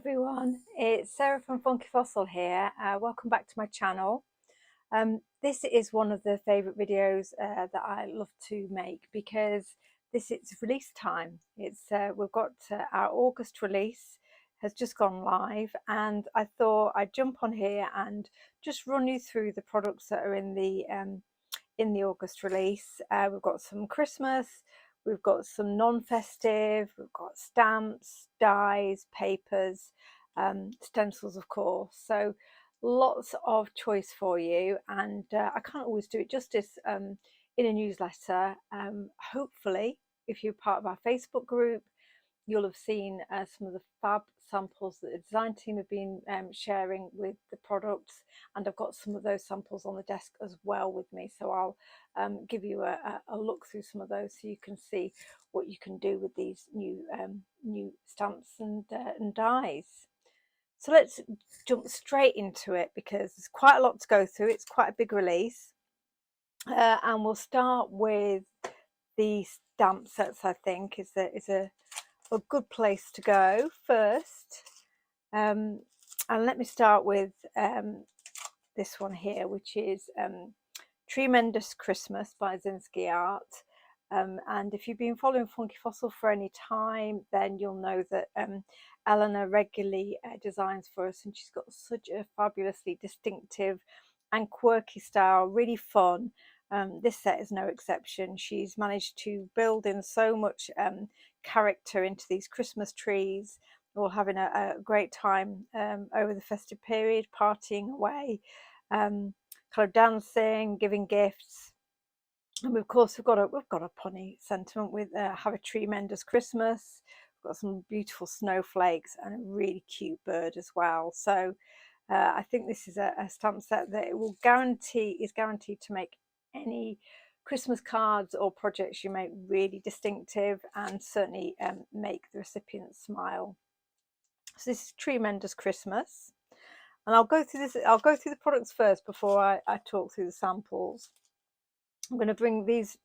everyone, it's Sarah from Funky Fossil here. Welcome back to my channel. This is one of the favourite videos that I love to make because it's release time. We've got our August release has just gone live, and I thought I'd jump on here and just run you through the products that are in the August release. We've got some Christmas, we've got some non-festive, we've got stamps, dies, papers, stencils of course. So lots of choice for you, and I can't always do it justice in a newsletter. Hopefully, if you're part of our Facebook group, you'll have seen some of the fab samples that the design team have been sharing with the products, and I've got some of those samples on the desk as well with me, so I'll give you a look through some of those so you can see what you can do with these new stamps and dies. So let's jump straight into it because there's quite a lot to go through. It's quite a big release, and we'll start with the stamp sets. I think is a good place to go first. And let me start with this one here, which is Tremendous Christmas by Zinsky Art. And if you've been following Funky Fossil for any time, then you'll know that Eleanor regularly designs for us, and she's got such a fabulously distinctive and quirky style, really fun. This set is no exception. She's managed to build in so much character into these Christmas trees. We're all having a great time over the festive period, partying away, kind of dancing, giving gifts. And of course we've got a punny sentiment with have a tremendous Christmas. We've got some beautiful snowflakes and a really cute bird as well. So I think this is a stamp set that it will is guaranteed to make any Christmas cards or projects you make really distinctive, and certainly make the recipient smile. So this is Tremendous Christmas, and I'll go through the products first before I talk through the samples. I'm going to bring these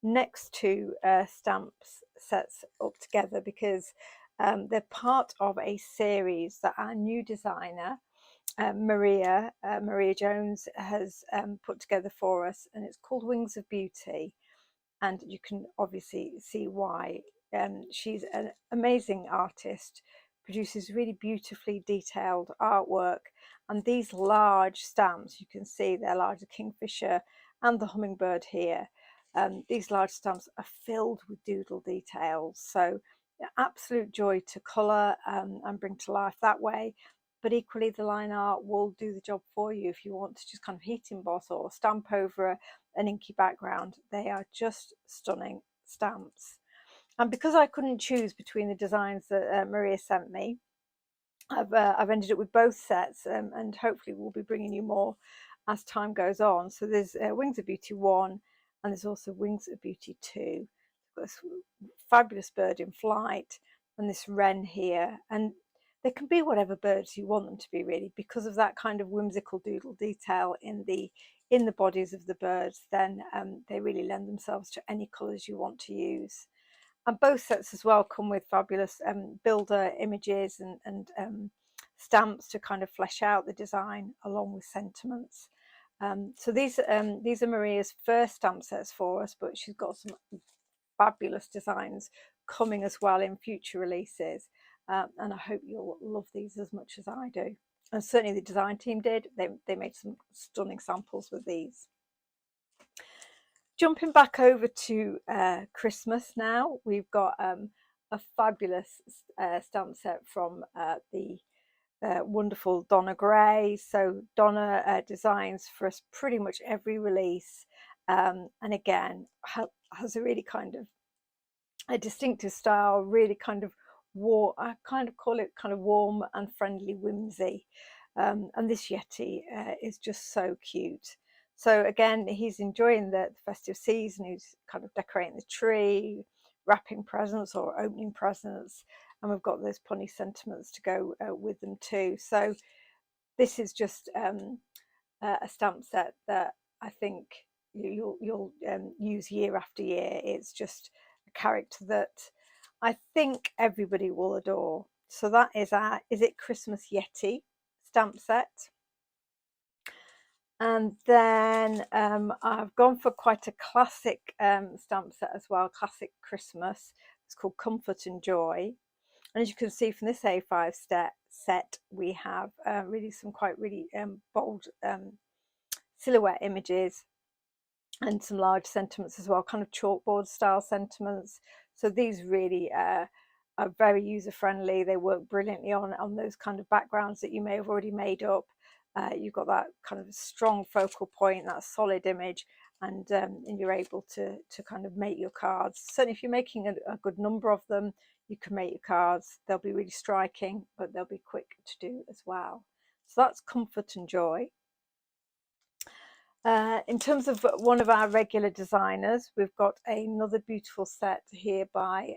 next two stamps sets up together because they're part of a series that our new designer Maria Jones has put together for us, and it's called Wings of Beauty, and you can obviously see why. She's an amazing artist, produces really beautifully detailed artwork, and these large stamps, you can see they're larger Kingfisher and the hummingbird here. These large stamps are filled with doodle details, so absolute joy to colour and bring to life that way. But equally, the line art will do the job for you if you want to just kind of heat emboss or stamp over an inky background. They are just stunning stamps. And because I couldn't choose between the designs that Maria sent me, I've ended up with both sets, and hopefully we'll be bringing you more as time goes on. So there's Wings of Beauty 1, and there's also Wings of Beauty 2. This fabulous bird in flight and this wren here, and they can be whatever birds you want them to be, really, because of that kind of whimsical doodle detail in the bodies of the birds. Then they really lend themselves to any colours you want to use. And both sets as well come with fabulous builder images and stamps to kind of flesh out the design along with sentiments. So these are Maria's first stamp sets for us, but she's got some fabulous designs coming as well in future releases, and I hope you'll love these as much as I do, and certainly the design team did. They made some stunning samples with these. Jumping back over to Christmas now, we've got a fabulous stamp set from the wonderful Donna Gray. So Donna designs for us pretty much every release, and again has a really kind of a distinctive style, really kind of warm. I kind of call it kind of warm and friendly whimsy, and this Yeti is just so cute. So again, he's enjoying the festive season. He's kind of decorating the tree, wrapping presents or opening presents, and we've got those punny sentiments to go with them too. So this is just a stamp set that I think you'll use year after year. It's just a character that I think everybody will adore. So that is our Is It Christmas Yeti stamp set. And then I've gone for quite a classic stamp set as well, classic Christmas. It's called Comfort and Joy. And as you can see from this A5 set, we have really some quite really bold silhouette images and some large sentiments as well, kind of chalkboard style sentiments. So these really are very user friendly. They work brilliantly on those kind of backgrounds that you may have already made up. You've got that kind of strong focal point, that solid image, and you're able to kind of make your cards. Certainly if you're making a good number of them, you can make your cards. They'll be really striking, but they'll be quick to do as well. So that's Comfort and Joy. In terms of one of our regular designers, we've got another beautiful set here by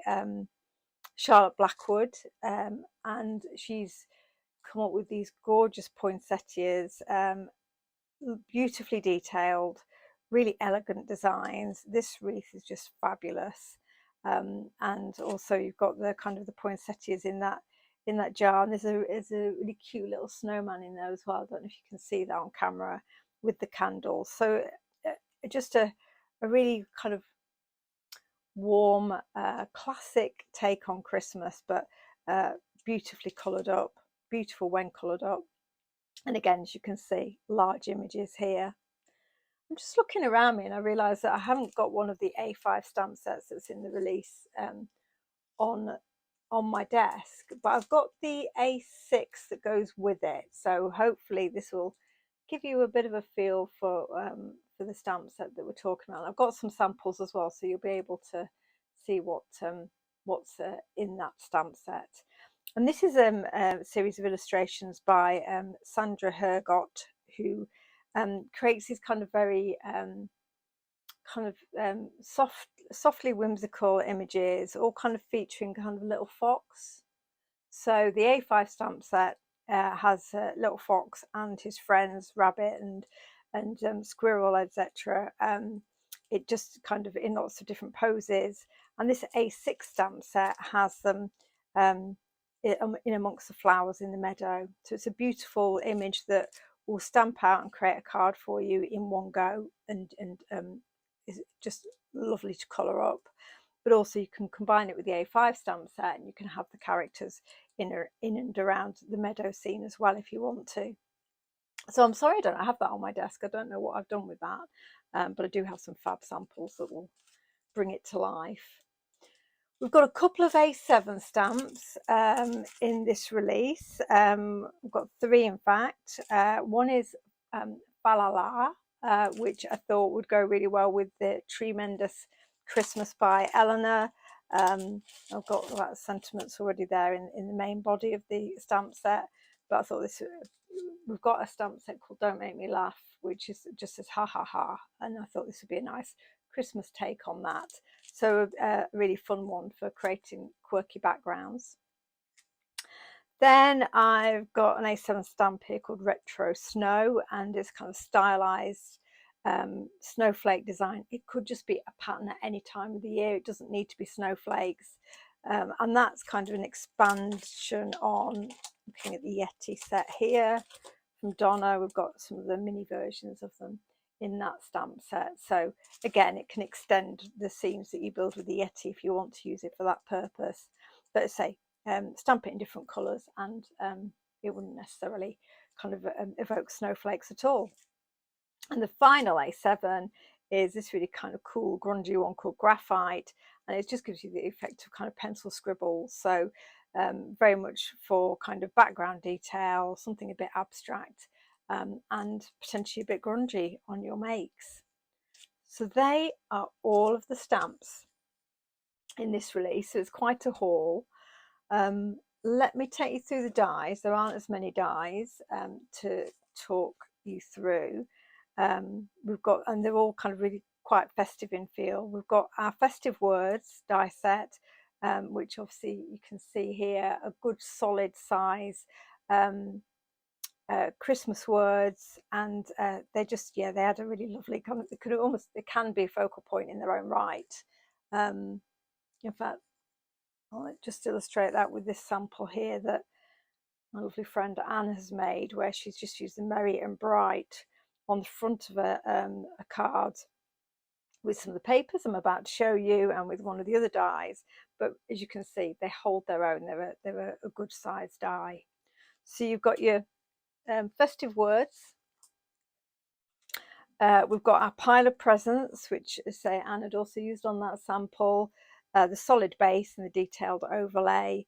Charlotte Blackwood, and she's come up with these gorgeous poinsettias, beautifully detailed, really elegant designs. This wreath is just fabulous, and also you've got the kind of the poinsettias in that jar, and there's a really cute little snowman in there as well. I don't know if you can see that on camera with the candles. So just a really kind of warm, classic take on Christmas, but beautifully coloured up, beautiful when coloured up. And again, as you can see, large images here. I'm just looking around me and I realise that I haven't got one of the A5 stamp sets that's in the release on my desk, but I've got the A6 that goes with it. So hopefully this will give you a bit of a feel for the stamp set that we're talking about. I've got some samples as well, so you'll be able to see what's in that stamp set. And this is a series of illustrations by Sandra Hergott, who creates these kind of very softly whimsical images, all kind of featuring kind of a little fox. So the A5 stamp set has Little Fox and his friends, Rabbit and Squirrel, etc. It just kind of in lots of different poses. And this A6 stamp set has them in amongst the flowers in the meadow. So it's a beautiful image that will stamp out and create a card for you in one go, and is just lovely to colour up. But also you can combine it with the A5 stamp set and you can have the characters in and around the meadow scene as well if you want to. So I'm sorry I don't have that on my desk. I don't know what I've done with that, but I do have some fab samples that will bring it to life. We've got a couple of A7 stamps in this release. We've got three, in fact. One is Falala, which I thought would go really well with the Tremendous Christmas by Eleanor. I've got that sentiments already there in the main body of the stamp set, but I thought we've got a stamp set called Don't Make Me Laugh, which is just says ha ha ha, and I thought this would be a nice Christmas take on that. So a really fun one for creating quirky backgrounds. Then I've got an A7 stamp here called Retro Snow, and it's kind of stylized snowflake design. It could just be a pattern at any time of the year. It doesn't need to be snowflakes. And that's kind of an expansion on, looking at the Yeti set here from Donna. We've got some of the mini versions of them in that stamp set. So again, it can extend the scenes that you build with the Yeti if you want to use it for that purpose. But say, stamp it in different colours and it wouldn't necessarily kind of evoke snowflakes at all. And the final A7 is this really kind of cool grungy one called Graphite, and it just gives you the effect of kind of pencil scribbles. So very much for kind of background detail, something a bit abstract, and potentially a bit grungy on your makes. So they are all of the stamps in this release. So it's quite a haul. Let me take you through the dies. There aren't as many dies to talk you through. We've got, and they're all kind of really quite festive in feel. We've got our Festive Words die set, which obviously you can see here, a good solid size Christmas words, and they just, yeah, they had a really lovely kind of, they can be a focal point in their own right. In fact, I'll just illustrate that with this sample here that my lovely friend Anne has made, where she's just used the Merry and Bright on the front of a card with some of the papers I'm about to show you and with one of the other dies. But as you can see, they hold their own. They're a good size die. So you've got your festive words. We've got our pile of presents, which, say, Anne had also used on that sample, the solid base and the detailed overlay.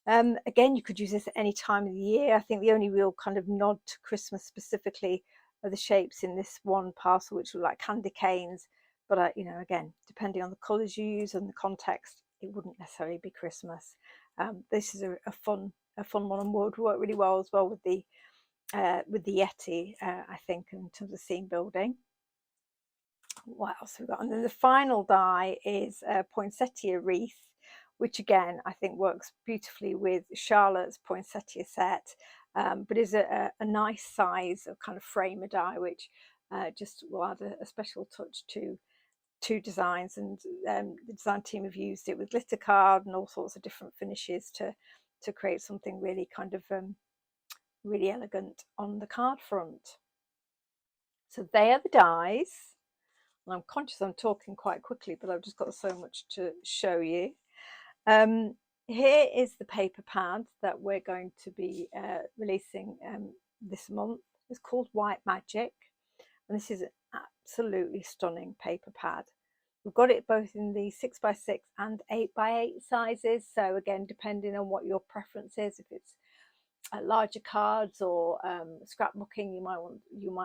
Again, you could use this at any time of the year. I think the only real kind of nod to Christmas specifically are the shapes in this one parcel, which look like candy canes. But you know, again, depending on the colours you use and the context, it wouldn't necessarily be Christmas. This is a fun one and would work really well as well with the Yeti, I think, in terms of scene building. What else have we got? And then the final die is a poinsettia wreath, which again I think works beautifully with Charlotte's poinsettia set, but is a nice size of kind of framer die, which just will add a special touch to two designs. And the design team have used it with glitter card and all sorts of different finishes to create something really kind of really elegant on the card front. So they are the dies. And I'm conscious I'm talking quite quickly, but I've just got so much to show you. Here is the paper pad that we're going to be releasing this month. It's called White Magic, and this is an absolutely stunning paper pad. We've got it both in the 6x6 and 8x8 sizes, so again, depending on what your preference is, if it's larger cards or scrapbooking, you might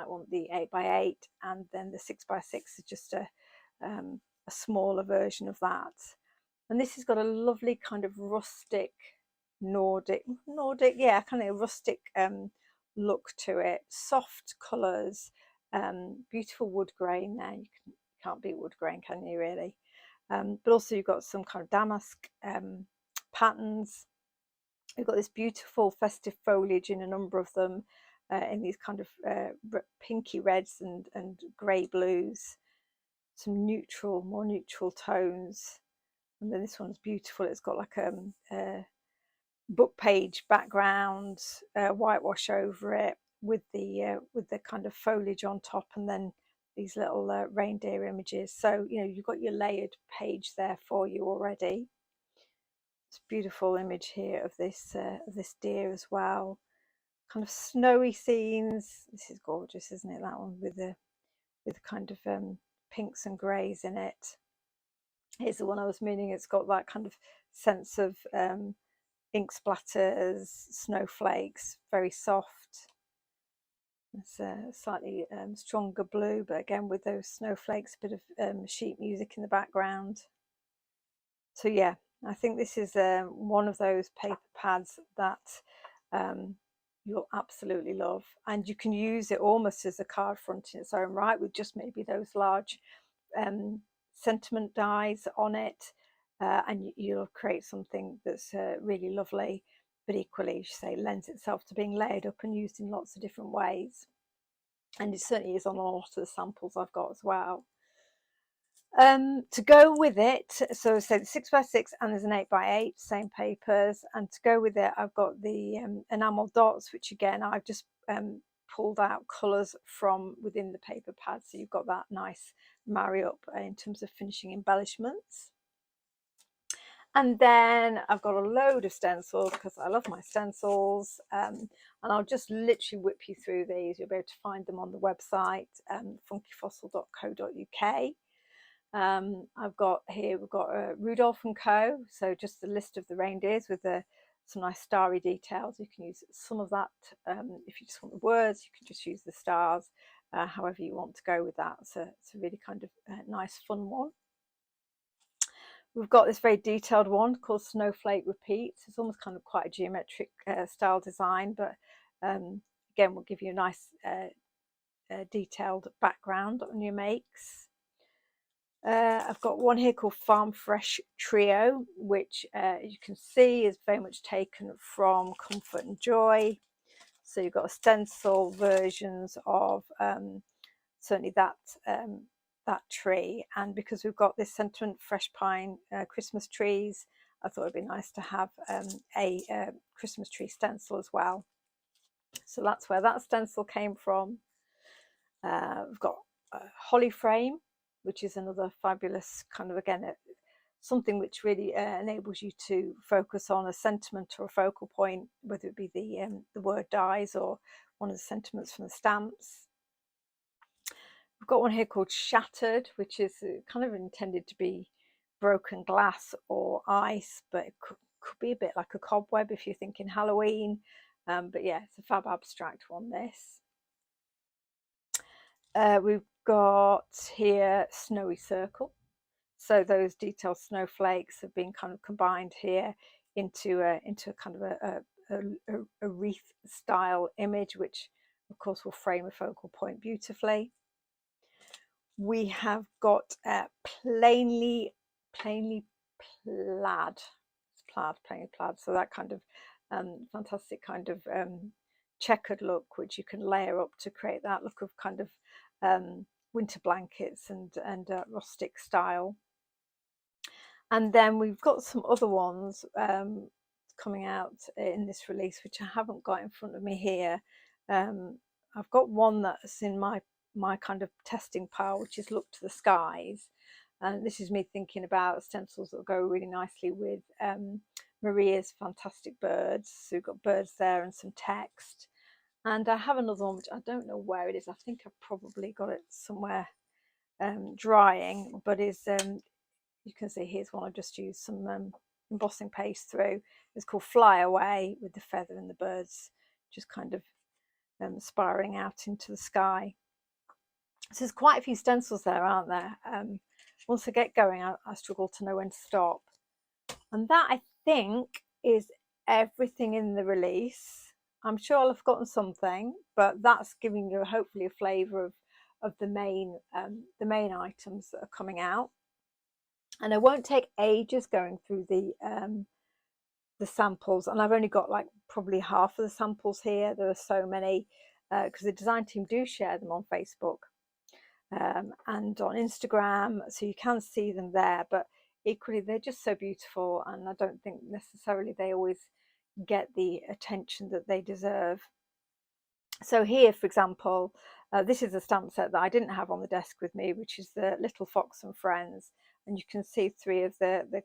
want the 8x8, and then the 6x6 is just a smaller version of that. And this has got a lovely kind of rustic Nordic, yeah, kind of rustic look to it. Soft colours, beautiful wood grain there. You can't beat wood grain, can you, really? But also you've got some kind of damask patterns. We've got this beautiful festive foliage in a number of them, in these kind of pinky reds and grey blues, some more neutral tones. And then this one's beautiful. It's got like a book page background, whitewash over it with the kind of foliage on top, and then these little reindeer images. So you know, you've got your layered page there for you already. It's a beautiful image here of this deer as well. Kind of snowy scenes. This is gorgeous, isn't it? That one with the kind of pinks and greys in it. Here's the one I was meaning. It's got that kind of sense of ink splatters, snowflakes, very soft. It's a slightly stronger blue, but again with those snowflakes, a bit of sheet music in the background. So yeah, I think this is one of those paper pads that you'll absolutely love, and you can use it almost as a card front in its own right, with just maybe those large sentiment dies on it, and you'll create something that's really lovely, but equally, as you say, lends itself to being layered up and used in lots of different ways. And it certainly is on a lot of the samples I've got as well. To go with it, so say the 6x6 and there's an 8x8, same papers, and to go with it I've got the enamel dots, which again I've just pulled out colours from within the paper pad, so you've got that nice marry up in terms of finishing embellishments. And then I've got a load of stencils because I love my stencils, and I'll just literally whip you through these. You'll be able to find them on the website, funkyfossil.co.uk. I've got here, we've got Rudolph and Co. So just the list of the reindeers with some nice starry details. You can use some of that if you just want the words. You can just use the stars, however you want to go with that. So it's a really kind of nice fun one. We've got this very detailed one called Snowflake Repeats. It's almost kind of quite a geometric style design, but again will give you a nice detailed background on your makes. I've got one here called Farm Fresh Trio, which as you can see is very much taken from Comfort and Joy. So you've got stencil versions of certainly that tree, and because we've got this sentiment fresh pine Christmas trees I thought it'd be nice to have a Christmas tree stencil as well. So that's where that stencil came from. We've got a holly frame, which is another fabulous kind of, again, something which really enables you to focus on a sentiment or a focal point, whether it be the word dies or one of the sentiments from the stamps. We've got one here called Shattered, which is kind of intended to be broken glass or ice, but it could be a bit like a cobweb if you're thinking Halloween. But yeah, it's a fab abstract one, this. We've got here Snowy Circle. So those detailed snowflakes have been kind of combined here into a kind of a wreath style image, which of course will frame a focal point beautifully. We have got plainly plaid. It's plainly plaid. So that kind of fantastic kind of checkered look, which you can layer up to create that look of kind of winter blankets and rustic style. And then we've got some other ones coming out in this release, which I haven't got in front of me here. I've got one that's in my kind of testing pile, which is Look to the Skies. And this is me thinking about stencils that will go really nicely with Maria's Fantastic Birds. So we've got birds there and some text. And I have another one, which I don't know where it is. I think I've probably got it somewhere drying, but is you can see here's one I just used some embossing paste through. It's called Fly Away, with the feather and the birds just kind of spiraling out into the sky. So there's quite a few stencils there, aren't there? Once I get going, I struggle to know when to stop. And that, I think, is everything in the release. I'm sure I'll have forgotten something, but that's giving you hopefully a flavour of the main items that are coming out. And I won't take ages going through the samples, and I've only got like probably half of the samples here. There are so many because the design team do share them on Facebook and on Instagram, so you can see them there, but equally they're just so beautiful, and I don't think necessarily they always get the attention that they deserve. So here, for example, this is a stamp set that I didn't have on the desk with me, which is the Little Fox and Friends, and you can see three of the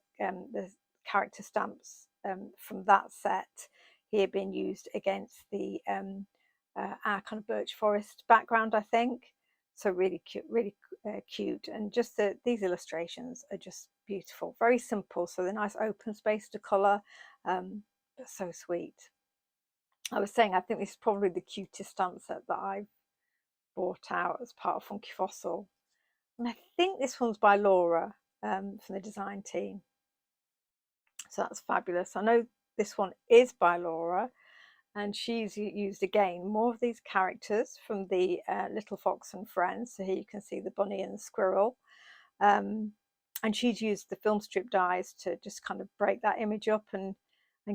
character stamps from that set here being used against the our kind of birch forest background, I think. So really cute, and just these illustrations are just beautiful, very simple. So the nice open space to colour, but so sweet. I was saying I think this is probably the cutest stamp set that I've bought out as part of Funky Fossil, and I think this one's by Laura from the design team. So that's fabulous. I know this one is by Laura, and she's used again more of these characters from the Little Fox and Friends. So here you can see the bunny and the squirrel, and she's used the film strip dies to just kind of break that image up and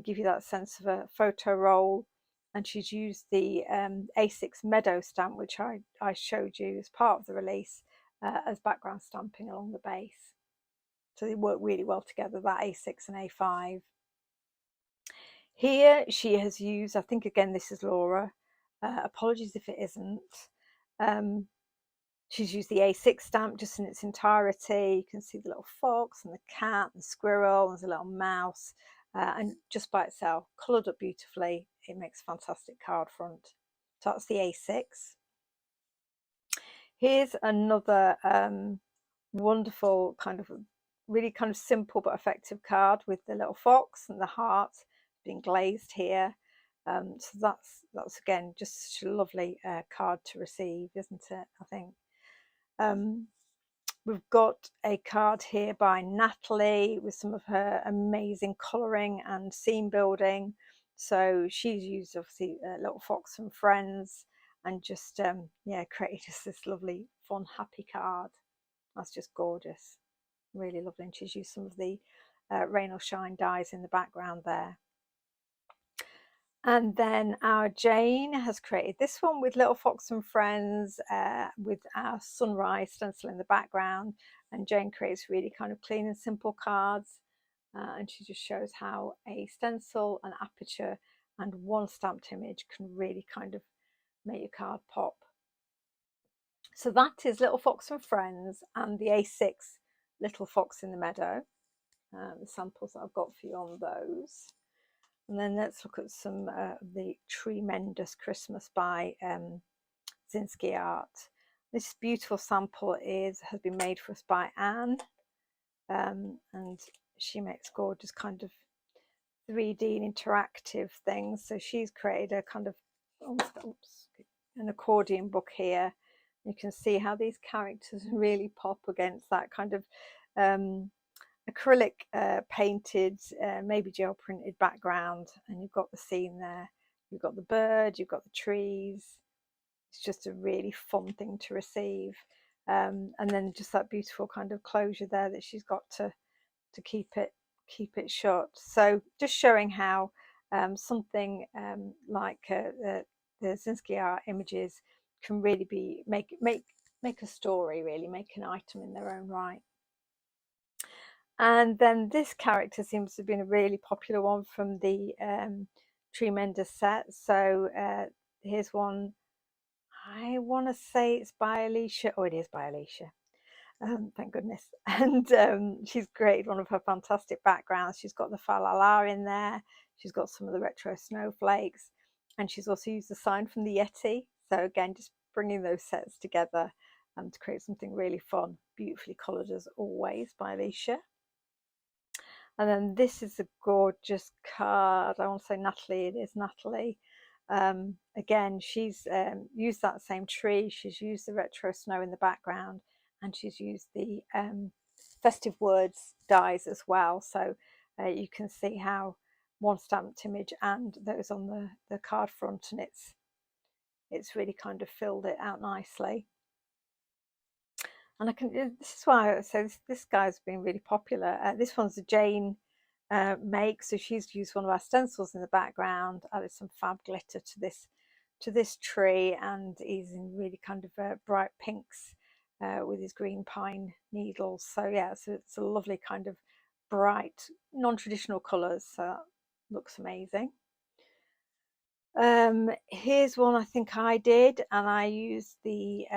give you that sense of a photo roll. And she's used the A6 Meadow stamp, which I showed you as part of the release, as background stamping along the base. So they work really well together, that A6 and A5. Here she has used, I think again this is Laura, apologies if it isn't, she's used the A6 stamp just in its entirety. You can see the little fox and the cat and the squirrel, there's a little mouse, and just by itself, coloured up beautifully. It makes a fantastic card front. So that's the A6. Here's another wonderful kind of really kind of simple but effective card with the little fox and the heart being glazed here. So that's again just a lovely card to receive, isn't it? I think. We've got a card here by Natalie with some of her amazing colouring and scene building. So she's used obviously Little Fox and Friends, and just yeah, created this lovely fun happy card. That's just gorgeous, really lovely. And she's used some of the Rain or Shine dies in the background there. And then our Jane has created this one with Little Fox and Friends, with our sunrise stencil in the background. And Jane creates really kind of clean and simple cards. and she just shows how a stencil, an aperture and one stamped image can really kind of make your card pop. So that is Little Fox and Friends and the A6 Little Fox in the Meadow. The samples that I've got for you on those. And then let's look at some of the Tremendous Christmas by Zinsky Art. This beautiful sample has been made for us by Anne, and she makes gorgeous kind of 3D interactive things. So she's created a kind of an accordion book here. You can see how these characters really pop against that kind of acrylic painted, maybe gel printed background, and you've got the scene there. You've got the bird, you've got the trees. It's just a really fun thing to receive, and then just that beautiful kind of closure there that she's got to keep it shut. So just showing how something like the Zinsky Art images can really be make a story, really make an item in their own right. And then this character seems to have been a really popular one from the Tremendous set. So here's one. I want to say it's by Alicia. Oh, it is by Alicia. Thank goodness. And she's created one of her fantastic backgrounds. She's got the fa la la in there. She's got some of the retro snowflakes. And she's also used the sign from the Yeti. So again, just bringing those sets together to create something really fun. Beautifully coloured as always by Alicia. And then this is a gorgeous card. I want to say Natalie, it is Natalie. Again, she's used that same tree. She's used the retro snow in the background, and she's used the festive words dies as well. So you can see how one stamped image and those on the card front, and it's really kind of filled it out nicely. And this is why I say this guy's been really popular. This one's a Jane make, so she's used one of our stencils in the background, added some fab glitter to this tree, and he's in really kind of bright pinks with his green pine needles. So yeah, so it's a lovely kind of bright, non-traditional colours. So that looks amazing. Here's one I think I did, and I used the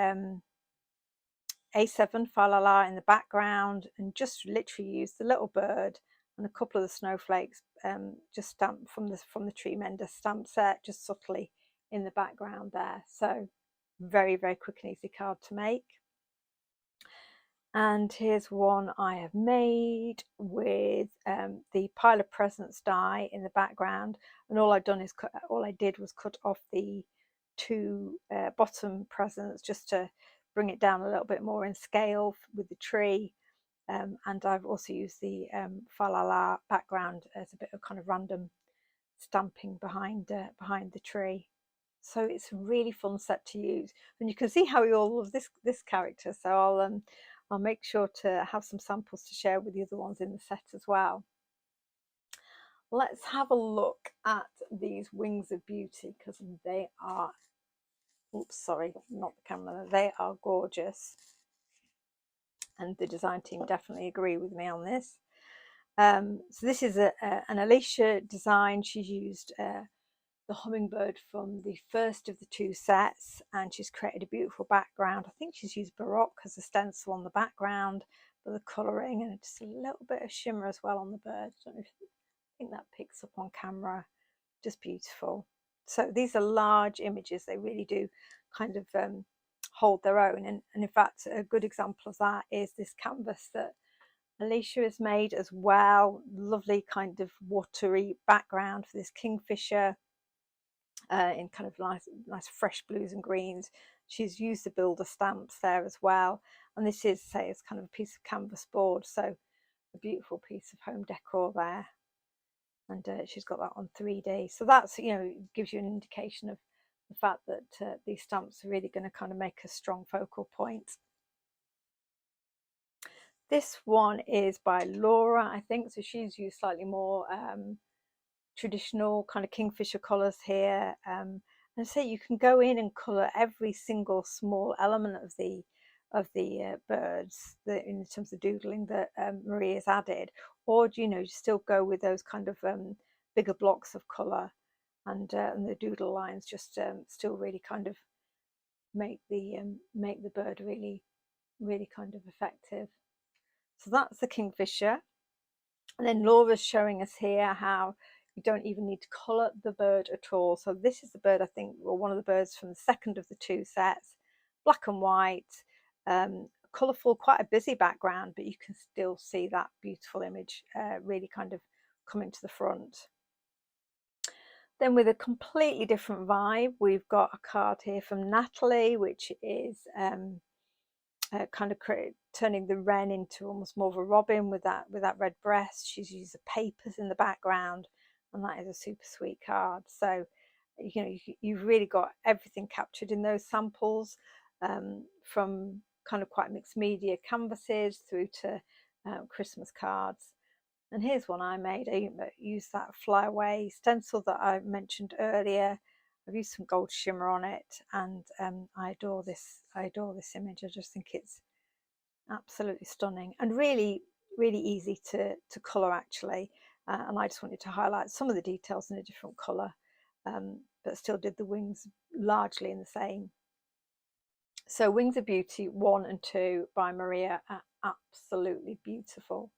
A7 fa la la in the background and just literally used the little bird and a couple of the snowflakes just stamped from the Tremendous stamp set, just subtly in the background there. So very, very quick and easy card to make. And here's one I have made with the Pile of Presents die in the background, and all I did was cut off the two bottom presents just to bring it down a little bit more in scale with the tree. And I've also used the fa la la background as a bit of kind of random stamping behind the tree. So it's a really fun set to use, and you can see how we all love this character. So I'll make sure to have some samples to share with the other ones in the set as well. Let's have a look at these Wings of Beauty, because they are, oops, sorry, not the camera, they are gorgeous. And the design team definitely agree with me on this. So this is an Alicia design. She's used the hummingbird from the first of the two sets, and she's created a beautiful background. I think she's used Baroque as a stencil on the background, but the colouring and just a little bit of shimmer as well on the bird. I don't know if I think that picks up on camera. Just beautiful. So these are large images. They really do kind of hold their own, and in fact a good example of that is this canvas that Alicia has made as well. Lovely kind of watery background for this kingfisher in kind of nice fresh blues and greens. She's used the builder stamps there as well, and this is, say, it's kind of a piece of canvas board, so a beautiful piece of home decor there. And she's got that on 3D, so that's, you know, gives you an indication of the fact that these stamps are really going to kind of make a strong focal point. This one is by Laura, I think, so she's used slightly more traditional kind of kingfisher colours here, and so you can go in and colour every single small element of the the birds in terms of doodling that Maria's added, or do you still go with those kind of bigger blocks of colour, and the doodle lines just still really kind of make the bird really kind of effective. So that's the kingfisher. And then Laura's showing us here how you don't even need to colour the bird at all. So this is the bird, I think, or one of the birds from the second of the two sets, black and white, colourful, quite a busy background, but you can still see that beautiful image really kind of coming to the front. Then with a completely different vibe, we've got a card here from Natalie, which is kind of turning the wren into almost more of a robin with that red breast. She's used the papers in the background, and that is a super sweet card. So you've really got everything captured in those samples, from kind of quite mixed media canvases through to Christmas cards. And here's one I made. I used that flyaway stencil that I mentioned earlier. I've used some gold shimmer on it, and I adore this image. I just think it's absolutely stunning and really easy to colour, actually. And I just wanted to highlight some of the details in a different colour, but still did the wings largely in the same. So Wings of Beauty 1 and 2 by Maria are absolutely beautiful.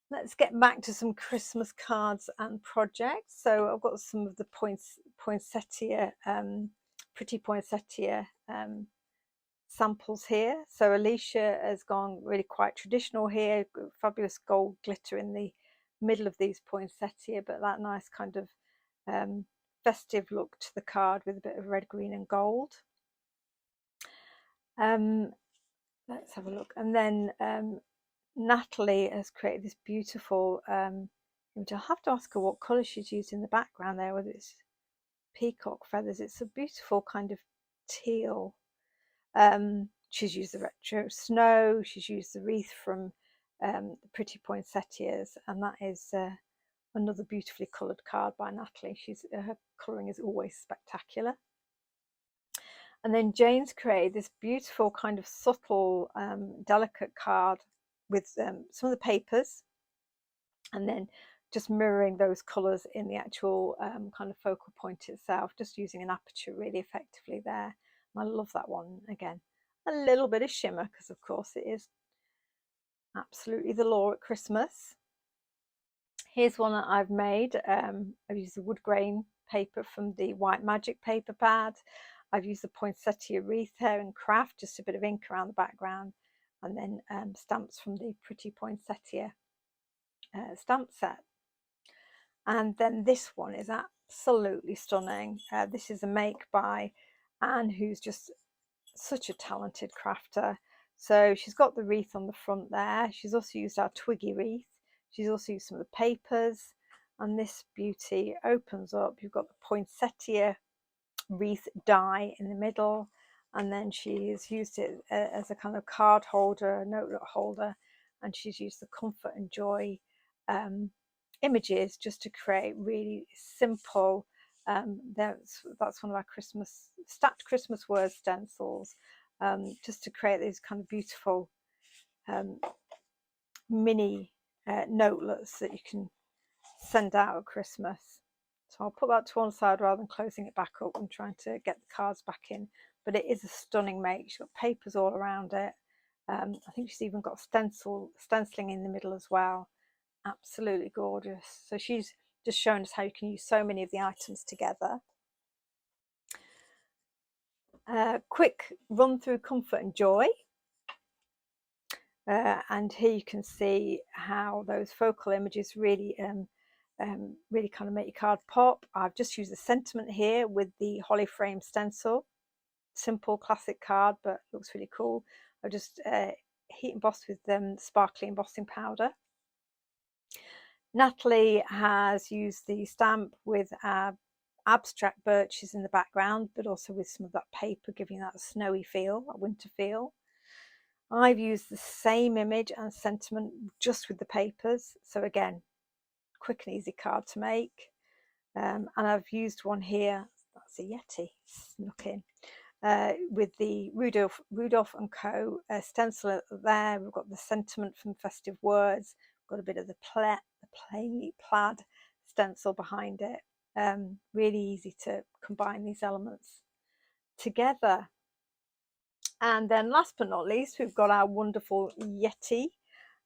Let's get back to some Christmas cards and projects. So I've got some of the poinsettia, pretty poinsettia samples here. So Alicia has gone really quite traditional here, fabulous gold glitter in the middle of these poinsettia, but that nice kind of festive look to the card with a bit of red, green and gold. Let's have a look. And then Natalie has created this beautiful image. I'll have to ask her what colour she's used in the background there, whether it's peacock feathers. It's a beautiful kind of teal. She's used the retro snow. She's used the wreath from the pretty poinsettias, and that is another beautifully coloured card by Natalie. Her colouring is always spectacular. And then Jane's created this beautiful kind of subtle, delicate card with some of the papers, and then just mirroring those colours in the actual kind of focal point itself, just using an aperture really effectively there. And I love that one. Again, a little bit of shimmer, because of course it is absolutely the law at Christmas. Here's one that I've made. I've used the wood grain paper from the White Magic paper pad. I've used the poinsettia wreath here and craft, just a bit of ink around the background, and then stamps from the pretty poinsettia stamp set. And then this one is absolutely stunning. This is a make by Anne, who's just such a talented crafter. So she's got the wreath on the front there. She's also used our twiggy wreath. She's also used some of the papers, and this beauty opens up. You've got the poinsettia wreath die in the middle, and then she's used it as a kind of card holder, a note holder, and she's used the comfort and joy images just to create really simple, that's one of our stacked Christmas word stencils, just to create these kind of beautiful mini notelets that you can send out at Christmas. So I'll put that to one side rather than closing it back up and trying to get the cards back in. But it is a stunning make. She's got papers all around it. I think she's even got stenciling in the middle as well. Absolutely gorgeous. So she's just shown us how you can use so many of the items together. Quick run through Comfort and Joy. And here you can see how those focal images really really kind of make your card pop. I've just used the sentiment here with the holly frame stencil. Simple classic card, but looks really cool. I've just heat embossed with sparkly embossing powder. Natalie has used the stamp with abstract birches in the background, but also with some of that paper, giving that snowy feel, a winter feel. I've used the same image and sentiment just with the papers. So again, quick and easy card to make. And I've used one here, that's a Yeti snuck in, with the Rudolph and Co. Stencil there. We've got the sentiment from Festive Words. We've got a bit of the plaid stencil behind it. Really easy to combine these elements together. And then last but not least, we've got our wonderful Yeti.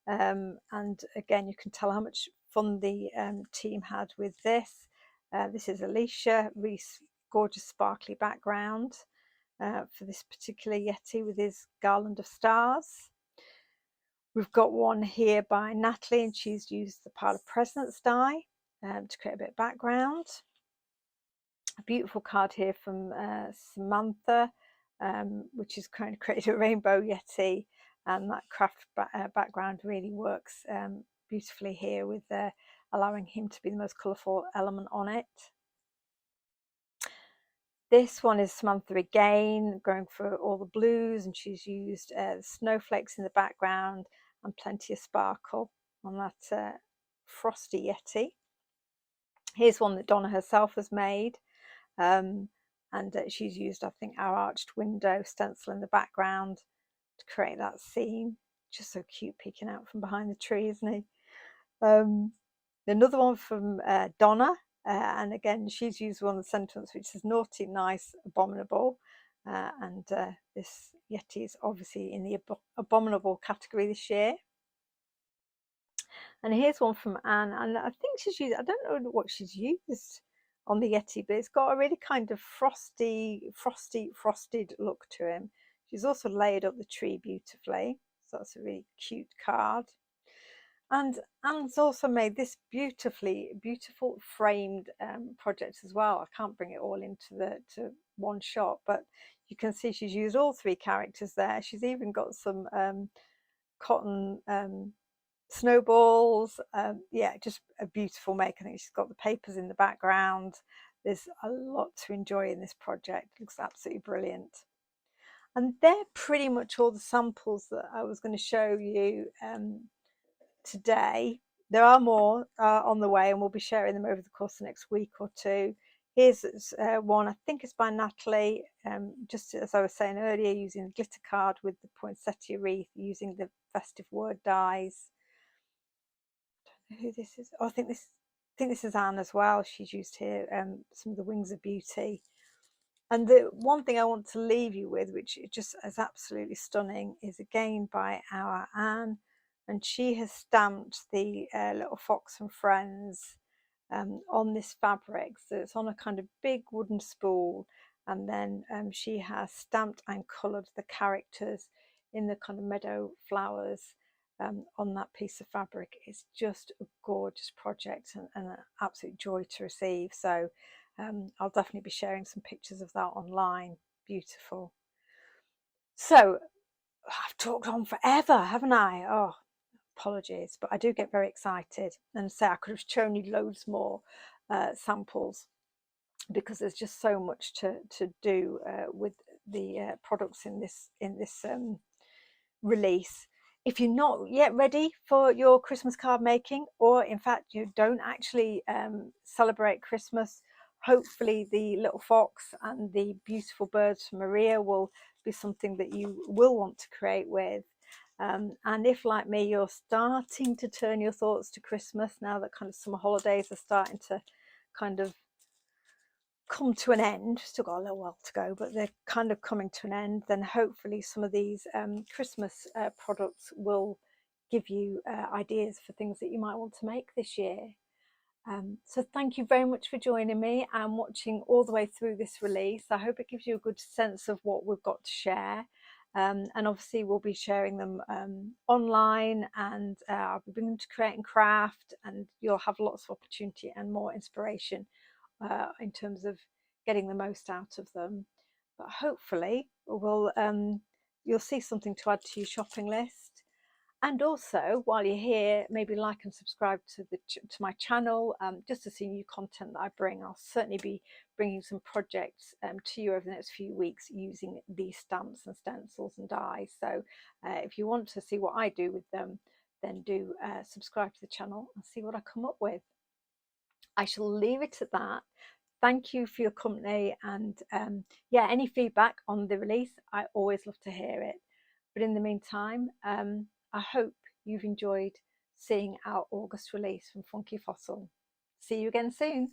And again, you can tell how much fun the team had with this. This is Alicia, really gorgeous sparkly background for this particular Yeti with his garland of stars. We've got one here by Natalie, and she's used the Pile of Presents die to create a bit of background. A beautiful card here from Samantha, which is kind of created a rainbow Yeti, and that craft background really works beautifully here with allowing him to be the most colourful element on it. This one is Samantha again, going for all the blues, and she's used snowflakes in the background and plenty of sparkle on that frosty Yeti. Here's one that Donna herself has made, and she's used, I think, our arched window stencil in the background to create that scene. Just so cute, peeking out from behind the tree, isn't he? Another one from Donna, and again, she's used one of the sentiments, which is naughty, nice, abominable. And this Yeti is obviously in the abominable category this year. And here's one from Anne, and I think she's used, I don't know what she's used on the Yeti, but it's got a really kind of frosted look to him. She's also layered up the tree beautifully, so that's a really cute card. And Anne's also made this beautiful framed project as well. I can't bring it all into to one shot, but you can see she's used all three characters there. She's even got some cotton snowballs. Yeah, just a beautiful make. I think she's got the papers in the background. There's a lot to enjoy in this project. It looks absolutely brilliant. And they're pretty much all the samples that I was going to show you today. There are more on the way, and we'll be sharing them over the course of the next week or two. Here's one, I think it's by Natalie, just as I was saying earlier, using the glitter card with the poinsettia wreath, using the Festive Word dies. I don't know who this is. Oh, I think this is Anne as well. She's used here some of the Wings of Beauty. And the one thing I want to leave you with, which just is absolutely stunning, is again by our Anne, and she has stamped the little fox and friends on this fabric. So it's on a kind of big wooden spool, and then she has stamped and coloured the characters in the kind of meadow flowers on that piece of fabric. It's just a gorgeous project and an absolute joy to receive. So I'll definitely be sharing some pictures of that online. Beautiful. So I've talked on forever, haven't I? Oh, apologies, but I do get very excited, and say I could have shown you loads more samples, because there's just so much to do with the products in this release. If you're not yet ready for your Christmas card making, or in fact you don't actually celebrate Christmas, hopefully the little fox and the beautiful birds from Maria will be something that you will want to create with. And if, like me, you're starting to turn your thoughts to Christmas now that kind of summer holidays are starting to kind of come to an end, still got a little while to go, but they're kind of coming to an end, then hopefully some of these Christmas products will give you ideas for things that you might want to make this year. So thank you very much for joining me and watching all the way through this release. I hope it gives you a good sense of what we've got to share. And obviously we'll be sharing them online, and I'll be bringing them to Create and Craft, and you'll have lots of opportunity and more inspiration in terms of getting the most out of them. But hopefully you'll see something to add to your shopping list. And also, while you're here, maybe like and subscribe to my channel, just to see new content that I bring. I'll certainly be bringing some projects to you over the next few weeks using these stamps and stencils and dies. So if you want to see what I do with them, then do subscribe to the channel and see what I come up with. I shall leave it at that. Thank you for your company, and yeah, any feedback on the release, I always love to hear it. But in the meantime, I hope you've enjoyed seeing our August release from Funky Fossil. See you again soon.